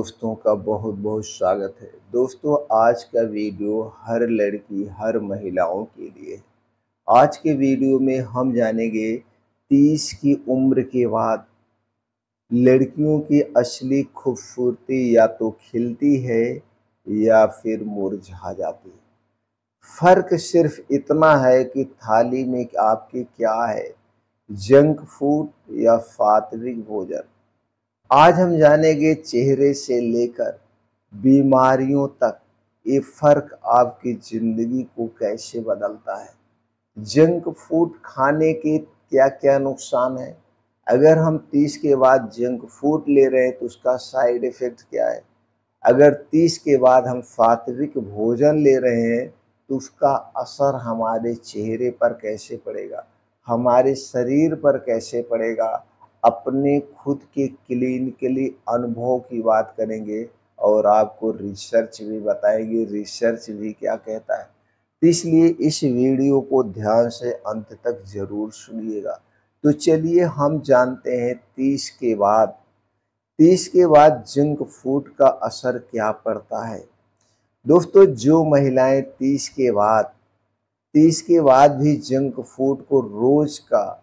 दोस्तों का बहुत बहुत स्वागत है। दोस्तों, आज का वीडियो हर लड़की हर महिलाओं के लिए है। आज के वीडियो में हम जानेंगे 30 की उम्र के बाद लड़कियों की असली खूबसूरती या तो खिलती है या फिर मुरझा जाती है। फ़र्क सिर्फ इतना है कि थाली में आपके क्या है, जंक फूड या सात्विक भोजन। आज हम जानेंगे चेहरे से लेकर बीमारियों तक ये फ़र्क आपकी ज़िंदगी को कैसे बदलता है। जंक फूड खाने के क्या-क्या नुकसान हैं? अगर हम 30 के बाद जंक फूड ले रहे हैं तो उसका साइड इफ़ेक्ट क्या है? अगर 30 के बाद हम सात्विक भोजन ले रहे हैं तो उसका असर हमारे चेहरे पर कैसे पड़ेगा, हमारे शरीर पर कैसे पड़ेगा। अपने खुद के क्लिनिकली अनुभव की बात करेंगे और आपको रिसर्च भी बताएंगे, रिसर्च भी क्या कहता है। तो इसलिए इस वीडियो को ध्यान से अंत तक ज़रूर सुनिएगा। तो चलिए हम जानते हैं 30 के बाद जंक फूड का असर क्या पड़ता है। दोस्तों, जो महिलाएं 30 के बाद भी जंक फूड को रोज का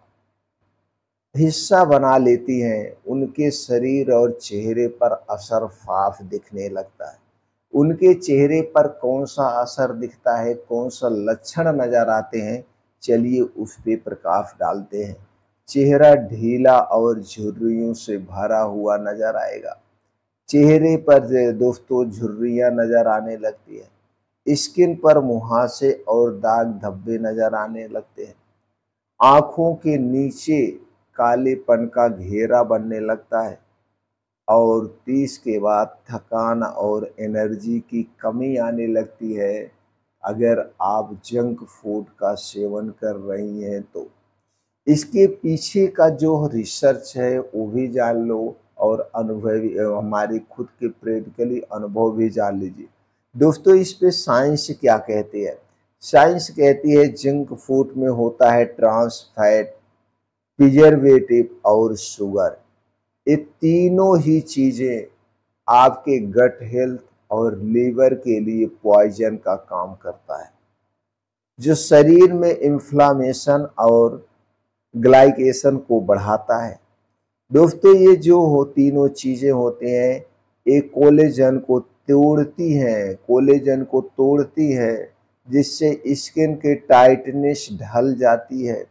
हिस्सा बना लेती हैं, उनके शरीर और चेहरे पर असर साफ दिखने लगता है। उनके चेहरे पर कौन सा असर दिखता है, कौन सा लक्षण नजर आते हैं, चलिए उस पे प्रकाश डालते हैं। चेहरा ढीला और झुर्रियों से भरा हुआ नजर आएगा। चेहरे पर दोस्तों झुर्रियाँ नजर आने लगती है। स्किन पर मुहासे और दाग धब्बे नजर आने लगते हैं। आँखों के नीचे कालेपन का घेरा बनने लगता है और 30 के बाद थकान और एनर्जी की कमी आने लगती है अगर आप जंक फूड का सेवन कर रही हैं तो। इसके पीछे का जो रिसर्च है वो भी जान लो और अनुभवी हमारी खुद के प्रैक्टिकली अनुभव भी जान लीजिए। दोस्तों, इस पे साइंस क्या कहती है? साइंस कहती है जंक फूड में होता है ट्रांस फैट, प्रिजर्वेटिव और शुगर। ये तीनों ही चीज़ें आपके गट हेल्थ और लीवर के लिए पॉइजन का काम करता है, जो शरीर में इन्फ्लामेशन और ग्लाइकेशन को बढ़ाता है। दोस्तों, ये जो तीनों चीज़ें होती हैं, ये कोलेजन को तोड़ती है, जिससे स्किन की टाइटनेस ढल जाती है,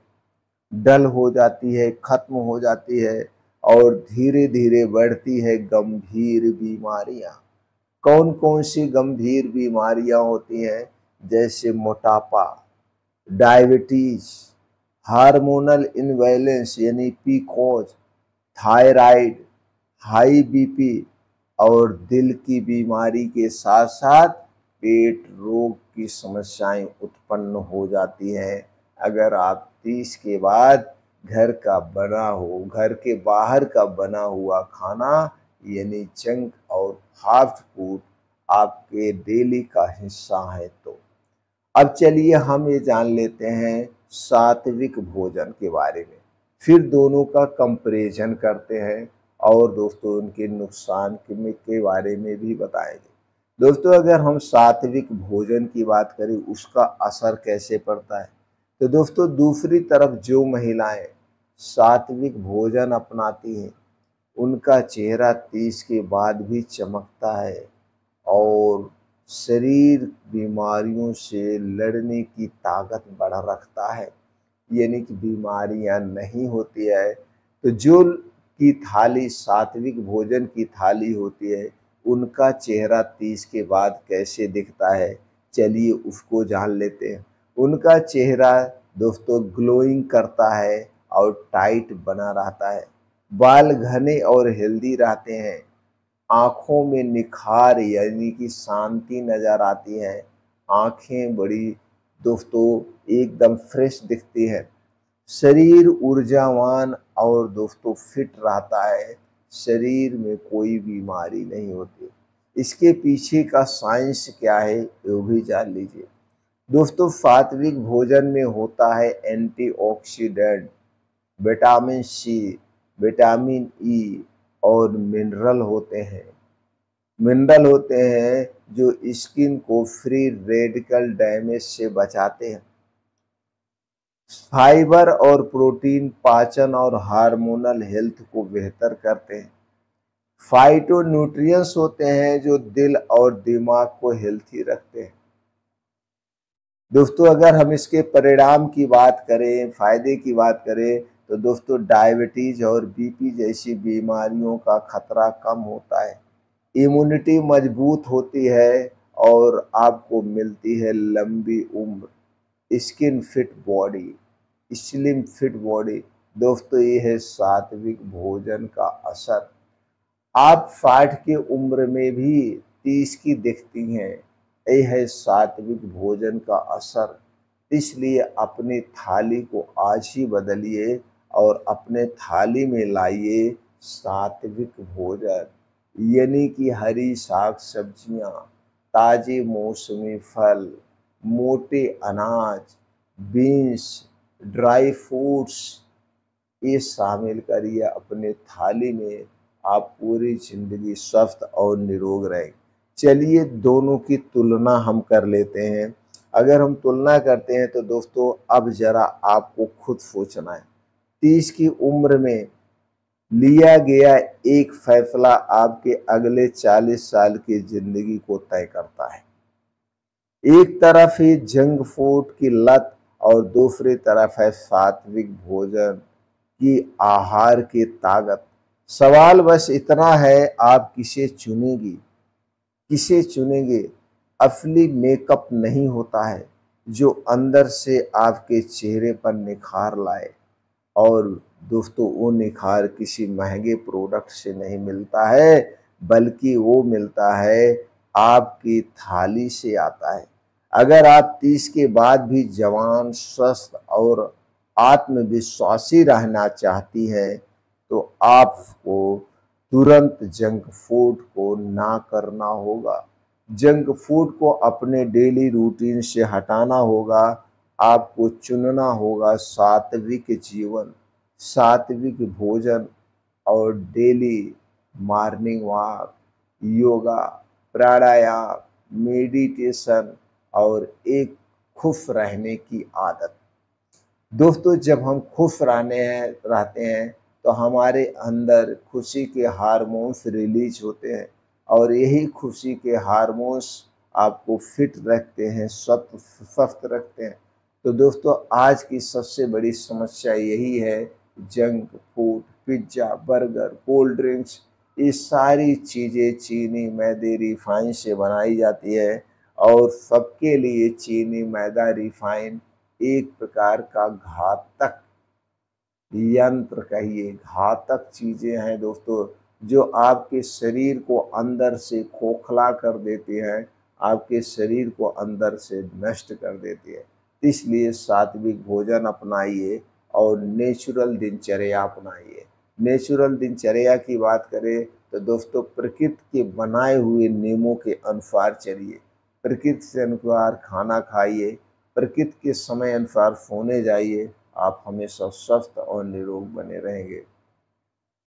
डल हो जाती है, खत्म हो जाती है और धीरे धीरे बढ़ती है गंभीर बीमारियां। कौन कौन सी गंभीर बीमारियां होती हैं? जैसे मोटापा, डायबिटीज, हार्मोनल इनबैलेंस यानी पीसीओएस, थायराइड, हाई बीपी और दिल की बीमारी के साथ साथ पेट रोग की समस्याएं उत्पन्न हो जाती हैं अगर आप 30 के बाद घर के बाहर का बना हुआ खाना यानी जंक और फास्ट फूड आपके डेली का हिस्सा है तो। अब चलिए हम ये जान लेते हैं सात्विक भोजन के बारे में, फिर दोनों का कंपैरिजन करते हैं और दोस्तों उनके नुकसान के बारे में भी बताएंगे। दोस्तों, अगर हम सात्विक भोजन की बात करें उसका असर कैसे पड़ता है, तो दोस्तों दूसरी तरफ जो महिलाएं सात्विक भोजन अपनाती हैं उनका चेहरा 30 के बाद भी चमकता है और शरीर बीमारियों से लड़ने की ताकत बढ़ा रखता है, यानी कि बीमारियां नहीं होती है। तो जो की थाली सात्विक भोजन की थाली होती है उनका चेहरा 30 के बाद कैसे दिखता है, चलिए उसको जान लेते हैं। उनका चेहरा दोस्तों ग्लोइंग करता है और टाइट बना रहता है, बाल घने और हेल्दी रहते हैं, आँखों में निखार यानी कि शांति नज़र आती है, आँखें बड़ी दोस्तों एकदम फ्रेश दिखती है, शरीर ऊर्जावान और दोस्तों फिट रहता है, शरीर में कोई बीमारी नहीं होती। इसके पीछे का साइंस क्या है वो भी जान लीजिए। दोस्तों, सात्विक भोजन में होता है antioxidant, vitamin C, vitamin E और मिनरल होते हैं। मिनरल होते हैं जो स्किन को फ्री रेडिकल डैमेज से बचाते हैं। फाइबर और प्रोटीन पाचन और हार्मोनल हेल्थ को बेहतर करते हैं। फाइटो न्यूट्रिएंट्स होते हैं जो दिल और दिमाग को हेल्थी रखते हैं। दोस्तों अगर हम इसके परिणाम की बात करें, फायदे की बात करें, तो दोस्तों डायबिटीज और बीपी जैसी बीमारियों का खतरा कम होता है, इम्यूनिटी मजबूत होती है और आपको मिलती है लंबी उम्र, skin fit body, slim fit body. दोस्तों ये है सात्विक भोजन का असर। आप 60 की उम्र में भी 30 की दिखती हैं, ये है सात्विक भोजन का असर। इसलिए अपनी थाली को आज ही बदलिए और अपने थाली में लाइए सात्विक भोजन, यानी कि हरी साग सब्जियां, ताजे मौसमी फल, मोटे अनाज, बीन्स, ड्राई फ्रूट्स, ये शामिल करिए अपने थाली में। आप पूरी जिंदगी स्वस्थ और निरोग रहें। चलिए दोनों की तुलना हम कर लेते हैं। अगर हम तुलना करते हैं तो दोस्तों अब जरा आपको खुद सोचना है। 30 की उम्र में लिया गया एक फैसला आपके अगले 40 साल की जिंदगी को तय करता है। एक तरफ है जंक फूड की लत और दूसरी तरफ है सात्विक भोजन की आहार की ताकत। सवाल बस इतना है, आप किसे चुनेगी, किसे चुनेंगे। असली मेकअप नहीं होता है जो अंदर से आपके चेहरे पर निखार लाए, और दोस्तों वो निखार किसी महंगे प्रोडक्ट से नहीं मिलता है, बल्कि वो मिलता है आपकी थाली से आता है। अगर आप 30 के बाद भी जवान, स्वस्थ और आत्मविश्वासी रहना चाहती हैं तो आपको तुरंत जंक फूड को ना करना होगा। जंक फूड को अपने डेली रूटीन से हटाना होगा। आपको चुनना होगा सात्विक जीवन, सात्विक भोजन और डेली मॉर्निंग वॉक, योगा, प्राणायाम, मेडिटेशन और एक खुश रहने की आदत। दोस्तों जब हम खुश रहते हैं तो हमारे अंदर खुशी के हार्मोन्स रिलीज होते हैं, और यही खुशी के हार्मोन्स आपको फिट रखते हैं, स्वस्थ रखते हैं। तो दोस्तों आज की सबसे बड़ी समस्या यही है, junk food, pizza, burger, cold drinks, ये सारी चीज़ें चीनी, मैदे, रिफाइन से बनाई जाती है, और सबके लिए चीनी, मैदा, रिफाइन एक प्रकार का घातक यंत्र कहिए, घातक चीजें हैं दोस्तों, जो आपके शरीर को अंदर से खोखला कर देती हैं, आपके शरीर को अंदर से नष्ट कर देती है। इसलिए सात्विक भोजन अपनाइए और नेचुरल दिनचर्या अपनाइए। नेचुरल दिनचर्या की बात करें तो दोस्तों प्रकृति के बनाए हुए नियमों के अनुसार चलिए, प्रकृति से अनुसार खाना खाइए, प्रकृति के समय अनुसार सोने जाइए। आप हमेशा स्वस्थ और निरोग बने रहेंगे।